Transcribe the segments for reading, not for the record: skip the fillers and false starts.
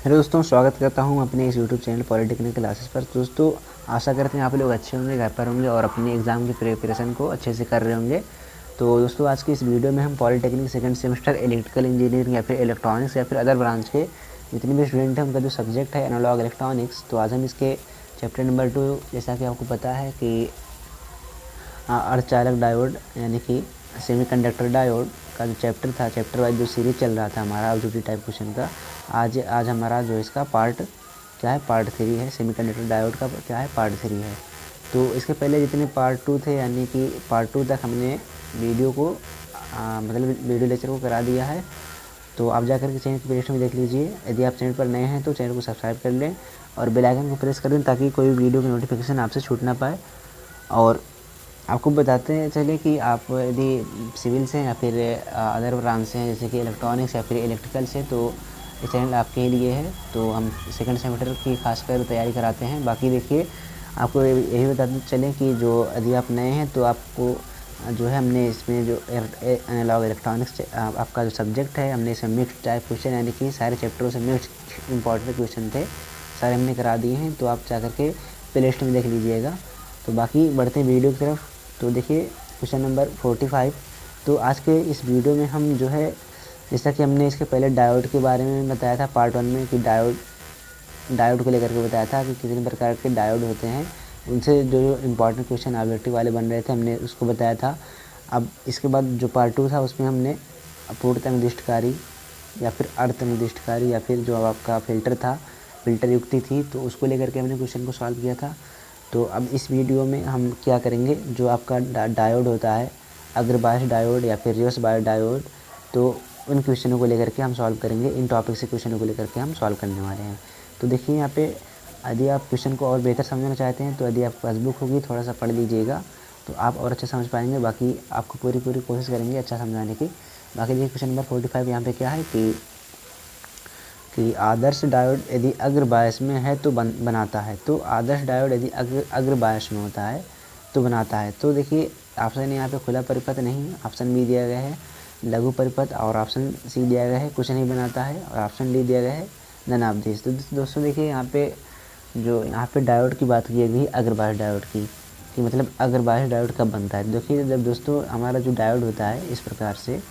Hello दोस्तों, स्वागत करता हूं अपने इस यूट्यूब चैनल पॉलिटेक्निक क्लासेस पर। दोस्तों, आशा करते हैं आप लोग अच्छे होंगे, घर पर होंगे और अपने एग्ज़ाम की प्रिपरेशन को अच्छे से कर रहे होंगे। तो दोस्तों, आज की इस वीडियो में हम polytechnic second semester electrical engineering या फिर इलेक्ट्रॉनिक्स या फिर अदर ब्रांच के जितने भी स्टूडेंट हैं उनका जो सब्जेक्ट है एनालॉग इलेक्ट्रॉनिक्स, तो आज हम इसके चैप्टर नंबर 2, जैसा कि आपको पता है कि अर्धचालक डायोड यानी कि सेमीकंडक्टर डायोड का जो चैप्टर था, चैप्टर वाइज जो सीरीज चल रहा था हमारा ऑब्जेक्टिव टाइप क्वेश्चन का, आज हमारा जो इसका पार्ट क्या है, पार्ट 3 है। सेमीकंडक्टर डायोड का क्या है, पार्ट 3 है। तो इसके पहले जितने पार्ट 2 थे, यानी कि पार्ट 2 तक हमने वीडियो को मतलब वीडियो लेक्चर को करा दिया है। तो आप जाकर के चैनल की प्लेलिस्ट में देख लीजिए। यदि आप चैनल पर नए हैं तो चैनल को सब्सक्राइब कर लें और बेल आइकन को प्रेस कर दें ताकि कोई वीडियो की नोटिफिकेशन आपसे छूट ना पाए। और आपको बताते चले कि आप यदि सिविल से या फिर अदर ब्रांच से हैं, जैसे कि इलेक्ट्रॉनिक्स या फिर इलेक्ट्रिकल से, तो ये चैनल आपके लिए है। तो हम सेकंड सेमेस्टर की खासकर तैयारी कराते हैं। बाकी देखिए, आपको यही बताते चलें कि जो यदि आप नए हैं तो आपको जो है हमने इसमें जो एनालॉग इलेक्ट्रॉनिक्स आपका जो सब्जेक्ट है, हमने इसमें मिक्स टाइप क्वेश्चन यानी कि सारे चैप्टरों से मिक्स इंपॉर्टेंट क्वेश्चन थे, सारे हमने करा दिए हैं। तो आप जा करके प्ले लिस्ट में देख लीजिएगा। तो बाकी बढ़ते हैं वीडियो की तरफ। तो देखिए क्वेश्चन नंबर 45। तो आज के इस वीडियो में हम जो है, जैसा कि हमने इसके पहले डायोड के बारे में बताया था पार्ट 1 में कि डायोड को लेकर के बताया था कि कितने प्रकार के डायोड होते हैं, उनसे जो इम्पोर्टेंट क्वेश्चन ऑब्जेक्टिव वाले बन रहे थे, हमने उसको बताया था। अब इसके बाद जो पार्ट 2 था उसमें हमने पूर्णतः निर्दिष्टकारी या फिर अर्ध निर्दिष्टकारी या फिर जो आपका फिल्टर था, फिल्टर युक्ति थी, तो उसको लेकर के हमने क्वेश्चन को सॉल्व किया था। तो अब इस वीडियो में हम क्या करेंगे, जो आपका डायोड होता है, अग्रबाह्य डायोड या फिर रिवर्स बाह्य डायोड, तो उन क्वेश्चनों को लेकर के हम सॉल्व करेंगे। इन टॉपिक से क्वेश्चनों को लेकर के हम सॉल्व करने वाले हैं। तो देखिए यहाँ पे, यदि आप क्वेश्चन को और बेहतर समझना चाहते हैं तो यदि आपके पास बुक होगी थोड़ा सा पढ़ लीजिएगा तो आप और अच्छा समझ पाएंगे। बाकी आपको पूरी कोशिश करेंगे अच्छा समझाने की। बाकी देखिए क्वेश्चन नंबर 45 यहाँ पे क्या है कि आदर्श डायोड यदि अग्रबायस में है तो बनाता है। तो आदर्श डायोड यदि अग्रबायस में होता है तो बनाता है। तो देखिए ऑप्शन यहाँ पे खुला परिपथ नहीं, ऑप्शन बी दिया गया है लघु परिपथ, और ऑप्शन सी दिया गया है कुछ नहीं बनाता है, और ऑप्शन डी दिया गया है नन ऑफ दिस। तो दोस्तों देखिए यहाँ पे डायोड की बात की गई अग्रबाह्य डायोड की, कि मतलब अग्रबाह्य डायोड कब बनता है। देखिए जब दोस्तों हमारा जो डायोड होता है, इस प्रकार से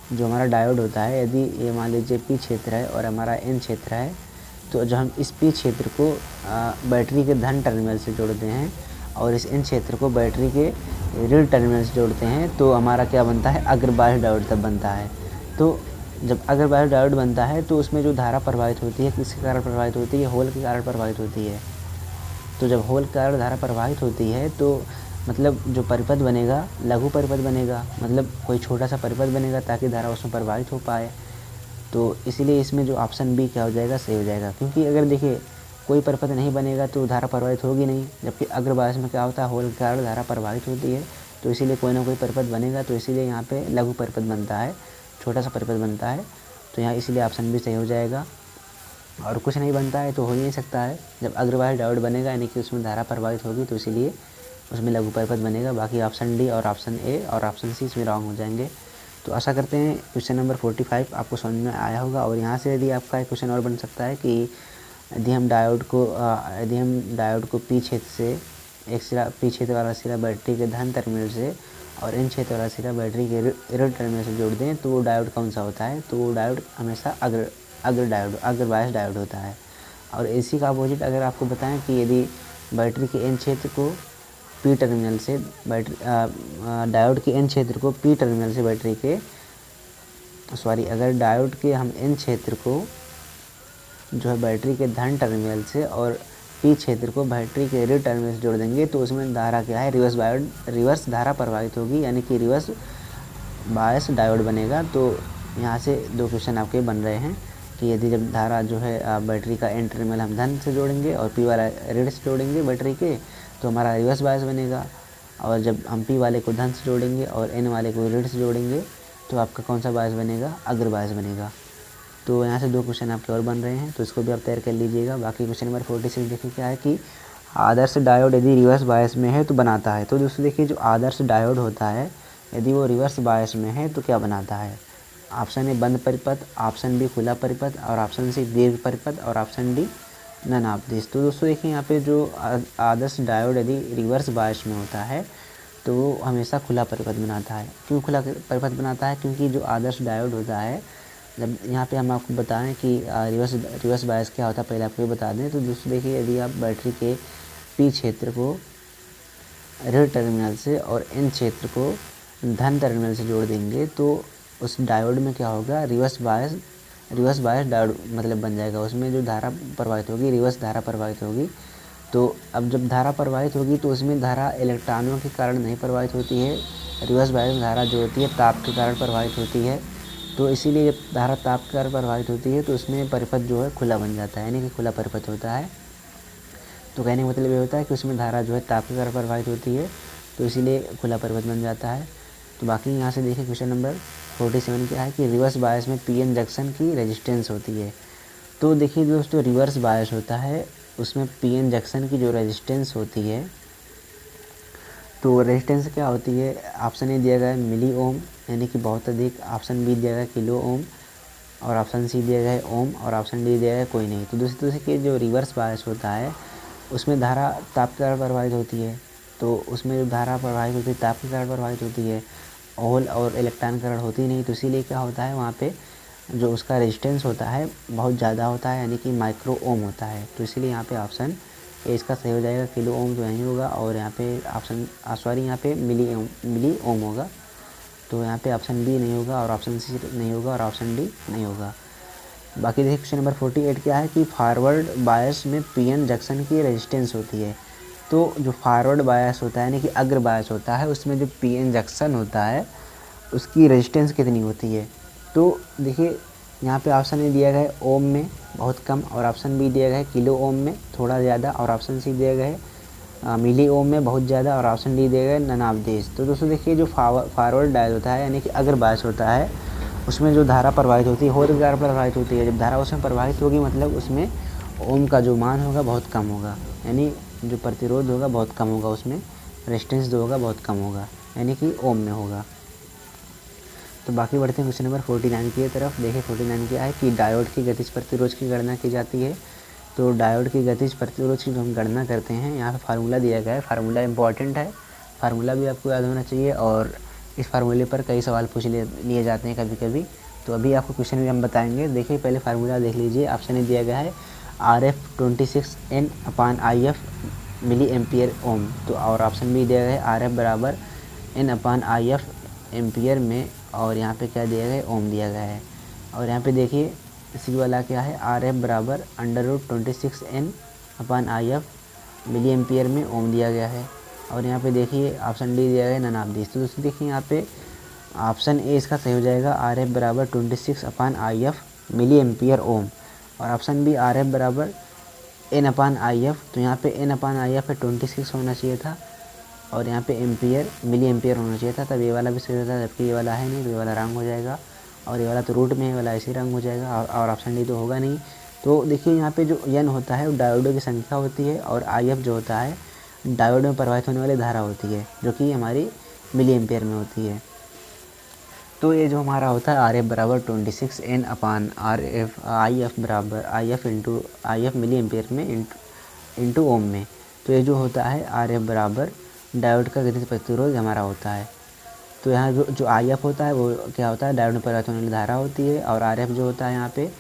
जो हमारा डायोड होता है, यदि ये मान लीजिए पी क्षेत्र है और हमारा एन क्षेत्र है, तो जो हम इस पी क्षेत्र को बैटरी के धन टर्मिनल से जोड़ते हैं और इस एन क्षेत्र को बैटरी के ऋण टर्मिनल से जोड़ते हैं, तो हमारा क्या बनता है, अग्रबाह्य डायोड तब बनता है। तो जब अग्रबाह्य डायोड बनता है तो उसमें जो धारा प्रवाहित होती है, किसके कारण प्रभावित होती है, होल के कारण प्रभावित होती है। तो जब होल के कारण धारा प्रवाहित होती है तो मतलब जो परिपथ बनेगा लघु परिपथ बनेगा, मतलब कोई छोटा सा परिपथ बनेगा ताकि धारा उसमें प्रवाहित हो पाए। तो इसीलिए इसमें जो ऑप्शन बी क्या हो जाएगा, सही हो जाएगा। क्योंकि अगर देखिए कोई परिपथ नहीं बनेगा तो धारा प्रवाहित होगी नहीं, जबकि अग्रबाह्य में क्या होता है, होल के कारण धारा प्रवाहित होती है। तो इसीलिए कोई ना कोई परिपथ बनेगा, तो इसीलिए यहाँ पे लघु परिपथ बनता है, छोटा सा परिपथ बनता है। तो यहाँ इसीलिए ऑप्शन बी सही हो जाएगा। और कुछ नहीं बनता है तो हो ही नहीं सकता है। जब अग्रबाह्य डायोड बनेगा यानी कि उसमें धारा प्रवाहित होगी, तो इसीलिए उसमें लघु परिपथ बनेगा। बाकी ऑप्शन डी और ऑप्शन ए और ऑप्शन सी इसमें रॉन्ग हो जाएंगे। तो आशा करते हैं क्वेश्चन नंबर 45 आपको समझ में आया होगा। और यहाँ से यदि आपका एक क्वेश्चन और बन सकता है कि यदि हम डायोड को पी क्षेत्र से एक सिरा, पी क्षेत्र वाला सिरा बैटरी के धन टर्मिनल से और एन क्षेत्र वाला सिरा बैटरी के ऋण टर्मिनल से जोड़ दें, तो वो डायोड कौन सा होता है। तो वो डायोड हमेशा अग्रबाह्य डायोड होता है। और इसी का अपोजिट अगर आपको बताएं कि यदि बैटरी के एन क्षेत्र को पी टर्मिनल से डायोड के एन क्षेत्र को पी टर्मिनल से बैटरी के अगर डायोड के हम एन क्षेत्र को जो है बैटरी के धन टर्मिनल से और पी क्षेत्र को बैटरी के ऋण टर्मिनल से जोड़ देंगे, तो उसमें धारा क्या है, रिवर्स धारा प्रवाहित होगी, यानी कि रिवर्स बायस डायोड बनेगा। तो यहाँ से दो क्वेश्चन आपके बन रहे हैं कि यदि जब धारा जो है बैटरी का एन टर्मिनल हम धन से जोड़ेंगे और पी वाला ऋण से जोड़ेंगे बैटरी के, तो हमारा रिवर्स बायस बनेगा। और जब हम पी वाले को धन से जोड़ेंगे और एन वाले को ऋण से जोड़ेंगे, तो आपका कौन सा बायस बनेगा, अग्र बायस बनेगा। तो यहाँ से दो क्वेश्चन आपके और बन रहे हैं, तो इसको भी आप तैयार कर लीजिएगा। बाकी क्वेश्चन नंबर 46 देखिए क्या है कि आदर्श डायोड यदि रिवर्स बायस में है तो बनाता है। तो दोस्तों देखिए, जो आदर्श डायोड होता है यदि वो रिवर्स बायस में है तो क्या बनाता है। ऑप्शन ए बंद परिपथ, ऑप्शन बी खुला परिपथ, और ऑप्शन सी दीर्घ परिपथ, और ऑप्शन डी ननावदेश। तो दोस्तों देखिए यहाँ पे जो आदर्श डायोड यदि रिवर्स बायस में होता है तो वो हमेशा खुला परिपथ बनाता है। क्यों खुला परिपथ बनाता है? क्योंकि जो आदर्श डायोड होता है, जब यहाँ पे हम आपको बताएं कि रिवर्स बायस क्या होता है, पहले आपको ये बता दें। तो दोस्तों देखिए, यदि आप बैटरी के पी क्षेत्र को ऋण टर्मिनल से और एन क्षेत्र को धन टर्मिनल से जोड़ देंगे तो उस डायोड में क्या होगा, रिवर्स बायस डायोड मतलब बन जाएगा। उसमें जो धारा प्रवाहित होगी, रिवर्स धारा प्रवाहित होगी। तो अब जब धारा प्रवाहित होगी तो उसमें धारा इलेक्ट्रॉनों के कारण नहीं प्रवाहित होती है, रिवर्स बायस धारा जो होती है ताप के कारण प्रवाहित होती है। तो इसीलिए जब धारा ताप के कारण प्रवाहित होती है तो उसमें परिपथ जो है खुला बन जाता है, यानी कि खुला परिपथ होता है। तो कहने का मतलब ये होता है कि उसमें धारा जो है ताप के कारण प्रवाहित होती है, तो इसीलिए खुला परिपथ बन जाता है। तो बाकी यहाँ से देखिए क्वेश्चन नंबर 47 क्या है कि रिवर्स बायस में पीएन जंक्शन की रेजिस्टेंस होती है। तो देखिए दोस्तों, रिवर्स बायस होता है उसमें पीएन जंक्शन की जो रेजिस्टेंस होती है, तो रेजिस्टेंस क्या होती है? ऑप्शन ए दिया गया है मिली ओम, यानी कि बहुत अधिक, ऑप्शन बी दिया गया है किलो ओम, और ऑप्शन सी दिया गया है ओम, और ऑप्शन डी दिया गया है कोई नहीं। तो दोस्तों देखिए, जो रिवर्स बायस होता है उसमें धारा ताप के कारण प्रवाहित होती है। तो उसमें जो धारा प्रवाहित होती है ताप के कारण प्रवाहित होती है, होल और इलेक्ट्रॉन करंट होती नहीं। तो इसीलिए क्या होता है, वहाँ पे जो उसका रेजिस्टेंस होता है बहुत ज़्यादा होता है, यानी कि माइक्रो ओम होता है। तो इसीलिए यहाँ पे ऑप्शन ए इसका सही हो जाएगा, किलो ओम तो नहीं होगा, और यहाँ पे ऑप्शन यहाँ पे मिली ओम होगा। तो यहाँ पे ऑप्शन बी नहीं होगा, और ऑप्शन सी नहीं होगा, और ऑप्शन डी नहीं होगा। बाकी देखिए क्वेश्चन नंबर 48 क्या है कि फॉरवर्ड बायस में पीएन जंक्शन की रेजिस्टेंस होती है। तो जो फॉरवर्ड बायस होता है, यानी कि अग्र बायस होता है, उसमें जो पीएन जंक्शन होता है उसकी रेजिस्टेंस कितनी होती है? तो देखिए यहाँ पे ऑप्शन ए दिया गया है ओम में बहुत कम, और ऑप्शन बी दिया गया है किलो ओम में थोड़ा ज़्यादा, और ऑप्शन सी दिया गया है मिली ओम में बहुत ज़्यादा, और ऑप्शन डी दिया गया है ननावदेश। तो दोस्तों देखिए, जो फॉरवर्ड डायल होता है, यानी कि अग्र बायस होता है, उसमें जो धारा प्रवाहित होती है होल के कारण प्रवाहित होती है। जब धारा उसमें प्रवाहित होगी मतलब उसमें ओम का जो मान होगा बहुत कम होगा, यानी जो प्रतिरोध होगा बहुत कम होगा, उसमें रेजिस्टेंस जो होगा बहुत कम होगा, यानी कि ओम में होगा। तो बाकी बढ़ते हैं क्वेश्चन नंबर 49 की तरफ। देखिए 49 क्या है कि डायोड की गतिज प्रतिरोध की गणना की जाती है। तो डायोड की गतिज प्रतिरोध की जो हम गणना करते हैं, यहाँ पे फार्मूला दिया गया है। फार्मूला इंपॉर्टेंट है, फार्मूला भी आपको याद होना चाहिए, और इस फार्मूले पर कई सवाल पूछ लिए जाते हैं कभी कभी। तो अभी आपको क्वेश्चन भी हम बताएंगे। देखिए पहले फार्मूला देख लीजिए। ऑप्शन ए दिया गया है RF26N/IF मिली एम्पियर ओम। तो और ऑप्शन बी दिया गया है RF बराबर N/IF एम्पियर में, और यहाँ पे क्या दिया गया है, ओम दिया गया है। और यहाँ पे देखिए इसी वाला क्या है, RF बराबर √26N/IF मिली एम्पियर में ओम दिया गया है। और यहाँ पे देखिए ऑप्शन डी दिया गया है ननावदेश। तो दोस्तों देखिए यहाँ पे ऑप्शन ए इसका सही हो जाएगा, RF बराबर 26/IF मिली एम्पियर ओम, और ऑप्शन बी RF बराबर N/IF। तो यहाँ पे N/IF पे 26 होना चाहिए था, और यहाँ पे एम्पियर मिली एम्पियर होना चाहिए था, तब ये वाला भी सही होता है, जबकि ये वाला है नहीं, तो ये वाला रंग हो जाएगा, और ये वाला तो रूट में है, वाला ऐसे ही रंग हो जाएगा, और ऑप्शन डी तो होगा नहीं। तो देखिए यहाँ पे जो एन होता है वो डायोडों की संख्या होती है, और IF जो होता है डायोड में प्रवाहित होने वाली धारा होती है, जो कि हमारी मिली एम्पियर में होती है। तो ये जो हमारा होता है RF बराबर 26N/RF, IF बराबर IF मिली एम्पियर में इंटू ओम में। तो ये जो होता है RF बराबर डायोड का गतिज प्रतिरोध हमारा होता है। तो यहाँ जो IF होता है वो क्या होता है, डायोड में प्रवाहित होने वाली धारा होती है, और RF जो होता है यहाँ पे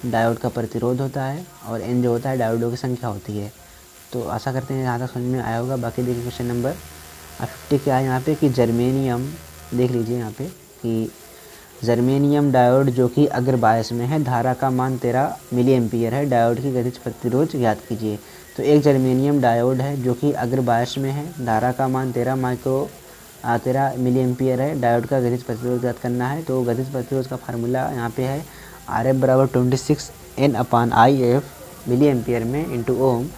डायोड का प्रतिरोध होता है, और N जो होता है डायोडों की संख्या होती है। तो आशा करते हैं यहाँ तक समझ में आया होगा। बाकी देखिए क्वेश्चन नंबर 50 क्या है यहाँ पे कि जर्मेनियम, देख लीजिए यहाँ पे कि जर्मेनियम डायोड जो कि अग्र बायस में है, धारा का मान 13 मिली एम्पियर है, डायोड की गतिज प्रतिरोध ज्ञात कीजिए। तो एक जर्मेनियम डायोड है जो कि अग्र बायस में है, धारा का मान 13 मिली एम्पियर है, डायोड का गतिज प्रतिरोध ज्ञात करना है। तो गतिज प्रतिरोध का फार्मूला यहाँ पे है RF बराबर 26N/IF मिली एम्पियर में इंटू ओम।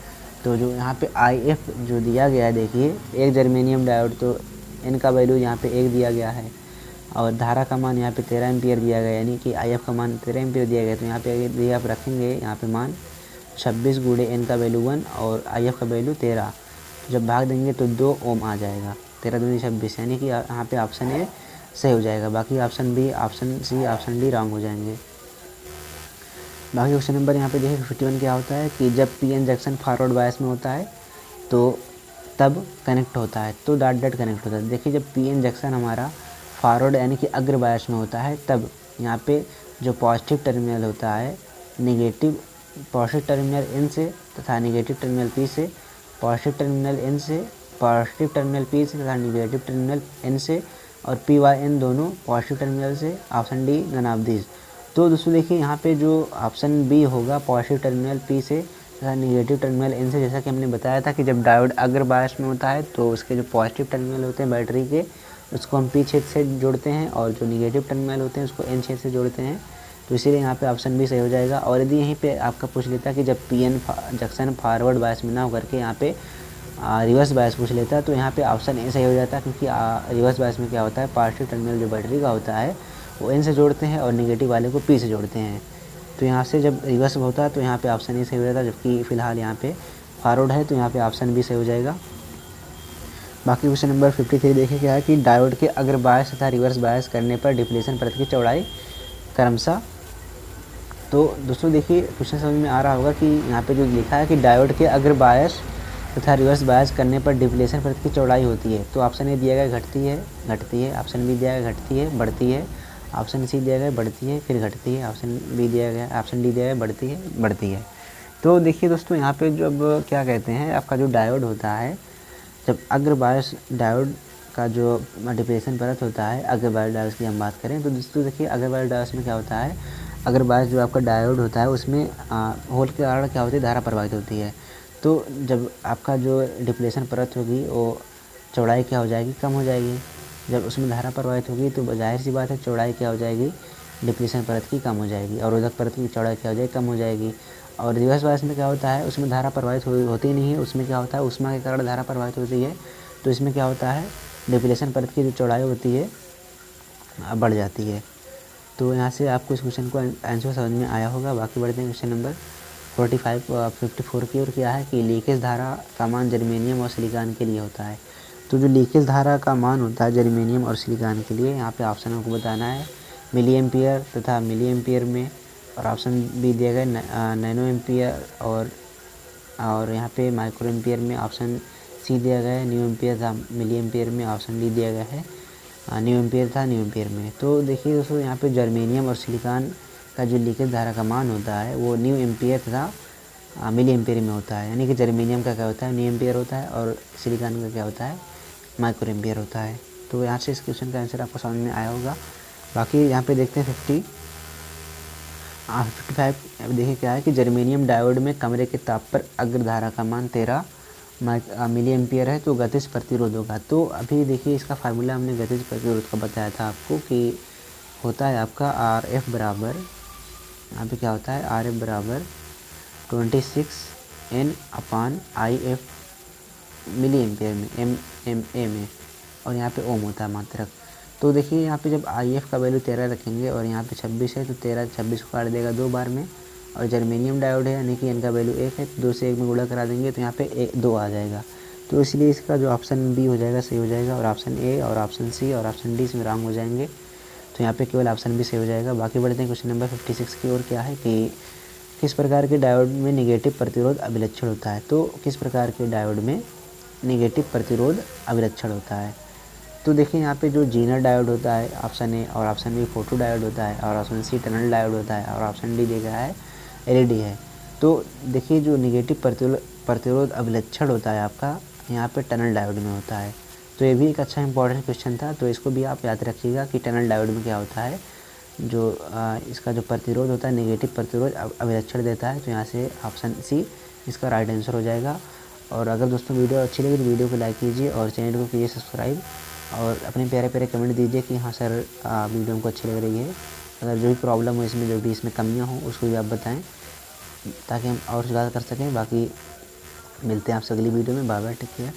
तो जो यहाँ पे IF जो दिया गया है, देखिए एक जर्मेनियम डायोड, तो N का वैल्यू यहाँ पे 1 दिया गया है, और धारा का मान यहाँ पे 13 एम्पियर दिया गया, यानी कि IF का मान 13 एम्पियर दिया गया। तो यहाँ पे यदि आप रखेंगे यहाँ पे मान 26 गुणे N का वैल्यू 1 और IF का वैल्यू 13, तो जब भाग देंगे तो 2 ओम आ जाएगा, 13 दूनी 26, यानी कि यहाँ पे ऑप्शन है सही हो जाएगा। बाकी option B, option C, option D wrong हो जाएंगे। बाकी क्वेश्चन नंबर यहाँ पे देखिए 51 क्या होता है कि जब P N junction forward bias में होता है तो तब कनेक्ट होता है, तो डॉट डॉट कनेक्ट होता है। देखिए जब पी एन जंक्शन हमारा फॉरवर्ड यानी कि अग्र बायस में होता है तब यहाँ पे जो पॉजिटिव टर्मिनल होता है नेगेटिव, पॉजिटिव टर्मिनल इन से तथा नेगेटिव टर्मिनल पी से, पॉजिटिव टर्मिनल इन से, पॉजिटिव टर्मिनल पी से तथा नेगेटिव टर्मिनल एन से, और पी वाई एन दोनों पॉजिटिव टर्मिनल से। Option D none of these. तो दोस्तों देखिए यहाँ पे जो ऑप्शन बी होगा पॉजिटिव टर्मिनल पी से तथा निगेटिव टर्मिनल एन से, जैसा कि हमने बताया था कि जब डायोड अग्र बायस में होता है तो उसके जो पॉजिटिव टर्मिनल होते हैं बैटरी के उसको हम पी छेद से जोड़ते हैं और जो निगेटिव टर्मिनल होते हैं उसको एन छेद से जोड़ते हैं। तो इसीलिए यहाँ पे ऑप्शन बी सही हो जाएगा। और यदि यहीं पे आपका पूछ लेता कि जब P N junction forward bias में ना होकर के यहाँ पे रिवर्स बायस पूछ लेता तो यहाँ पे ऑप्शन ए सही हो जाता, क्योंकि रिवर्स बायस में क्या होता है पॉजिटिव टर्मिनल जो बैटरी का होता है वो एन से जोड़ते हैं और नेगेटिव वाले को पी से जोड़ते हैं। तो यहाँ से जब रिवर्स होता है तो यहाँ पे ऑप्शन ए सही हो जाता है, जबकि फ़िलहाल यहाँ पे फॉरवर्ड है तो यहाँ पे ऑप्शन बी सही हो जाएगा। बाकी क्वेश्चन नंबर 53 देखें क्या है कि डायोड के अग्र बायस तथा रिवर्स बायस करने पर डिप्लेशन परत की चौड़ाई क्रमशः। तो दोस्तों देखिए क्वेश्चन समझ में आ रहा होगा कि यहाँ पे जो लिखा है कि डायोड के अग्र बायस तथा रिवर्स बायस करने पर डिप्लेशन परत की चौड़ाई होती है। तो ऑप्शन ए दिया गया घटती है, ऑप्शन बी दिया गया घटती है, बढ़ती है, ऑप्शन सी दिया गया बढ़ती है फिर घटती है, ऑप्शन डी दिया गया बढ़ती है। तो देखिए दोस्तों यहाँ पे जब क्या कहते हैं आपका जो डायोड होता है, जब अग्र बायस डायोड का जो डिप्लेशन परत होता है अग्र बायस डायोड की हम बात करें तो दोस्तों देखिए अग्र बायस डायोड में क्या होता है, अग्र बायस जो आपका डायोड होता है उसमें होल के कारण क्या होती है धारा प्रवाहित होती है। तो जब आपका जो डिप्लेशन परत होगी वो चौड़ाई क्या हो जाएगी, कम हो जाएगी। जब उसमें धारा प्रवाहित होगी तो जाहिर सी बात है चौड़ाई क्या हो जाएगी, डिप्लेशन परत की कम हो जाएगी, अवरोधक परत की चौड़ाई क्या हो जाएगी, कम हो जाएगी। और रिवर्स बायस में क्या होता है उसमें धारा प्रवाहित होती नहीं है, उसमें क्या होता है ऊष्मा के कारण धारा प्रवाहित होती है। तो इसमें क्या होता है डिप्लेशन परत की जो चौड़ाई होती है बढ़ जाती है। तो यहाँ से आपको इस क्वेश्चन को आंसर समझ में आया होगा। बाकी बढ़ते हैं क्वेश्चन नंबर 54 की ओर। क्या है कि लीकेज धारा का मान जर्मेनियम और सिलिकॉन के लिए होता है। तो जो लीकेज धारा का मान होता है जर्मेनियम और सिलिकॉन के लिए, यहाँ पे ऑप्शन को बताना है मिली एम्पियर तथा मिली एम्पियर में, और ऑप्शन बी दिया गया नैनो एम्पियर और यहाँ पे माइक्रो एम्पियर में। ऑप्शन सी दिया गया है न्यू एम्पियर था मिली एम्पियर में। ऑप्शन डी दिया गया है न्यू एम्पियर था न्यू एम्पियर में। तो देखिए दोस्तों यहाँ पे जर्मेनियम और सिलिकॉन का जो लीकेज धारा का मान होता है वो न्यू एम्पियर तथा मिली एम्पियर में होता है। यानी कि जर्मेनियम का क्या होता है न्यू एम्पियर होता है और सिलिकॉन का क्या होता है माइक्रो एम्पियर होता है। तो यहाँ से इस क्वेश्चन का आंसर आपको समझ में आया होगा। बाकी यहाँ पे देखते हैं 55 देखिए क्या है कि जर्मेनियम डायोड में कमरे के ताप पर अग्र धारा का मान 13 मिली एम्पियर है तो गतिज प्रतिरोध होगा। तो अभी देखिए इसका फार्मूला हमने गतिज प्रतिरोध का बताया था आपको कि होता है आपका आर एफ बराबर, यहाँ पे क्या होता है आर एफ बराबर 26N/IF मिली एम्पियर में एम में, और यहाँ पे ओम होता है मात्रक। तो देखिए यहाँ पे जब IF का वैल्यू 13 रखेंगे और यहाँ पे 26 है तो 13 26 को काट देगा 2 बार में, और जर्मेनियम डायोड है यानी कि इनका वैल्यू 1 है तो 2 से 1 में गुणा करा देंगे तो यहाँ पे 2 आ जाएगा। तो इसलिए इसका जो ऑप्शन बी हो जाएगा सही हो जाएगा, और ऑप्शन ए और ऑप्शन सी और ऑप्शन डी इसमें रॉन्ग हो जाएंगे। तो यहाँ पे केवल ऑप्शन बी सही हो जाएगा। बाकी बढ़ते हैं क्वेश्चन नंबर 56 की ओर। क्या है कि किस प्रकार के डायोड में नेगेटिव प्रतिरोध अभिलक्षण होता है। तो किस प्रकार के डायोड में नेगेटिव प्रतिरोध अभिलक्षण होता है। तो देखिए यहाँ पे जो जीनर डायोड होता है ऑप्शन ए, और ऑप्शन बी फोटो डायोड होता है, और ऑप्शन सी टनल डायोड होता है, और ऑप्शन डी देखा है एलईडी है। तो देखिए जो नेगेटिव प्रतिरोध अभिलक्षण होता है आपका यहाँ पे टनल डायोड में होता है। तो ये भी एक अच्छा इंपॉर्टेंट क्वेश्चन था, तो इसको भी आप याद रखिएगा कि टनल डायोड में क्या होता है, जो इसका जो प्रतिरोध होता है नेगेटिव प्रतिरोध अभिलक्षण देता है। तो यहाँ से ऑप्शन सी इसका राइट आंसर हो जाएगा। और अगर दोस्तों वीडियो अच्छी लगी तो वीडियो को लाइक कीजिए और चैनल को कीजिए सब्सक्राइब, और अपने प्यारे प्यारे कमेंट दीजिए कि हाँ सर वीडियो हमको अच्छी लग रही है। अगर जो भी प्रॉब्लम हो इसमें, जो भी इसमें कमियाँ हों उसको भी आप बताएं ताकि हम और सुधार कर सकें। बाकी मिलते हैं आपसे अगली वीडियो में। Bye bye, take care.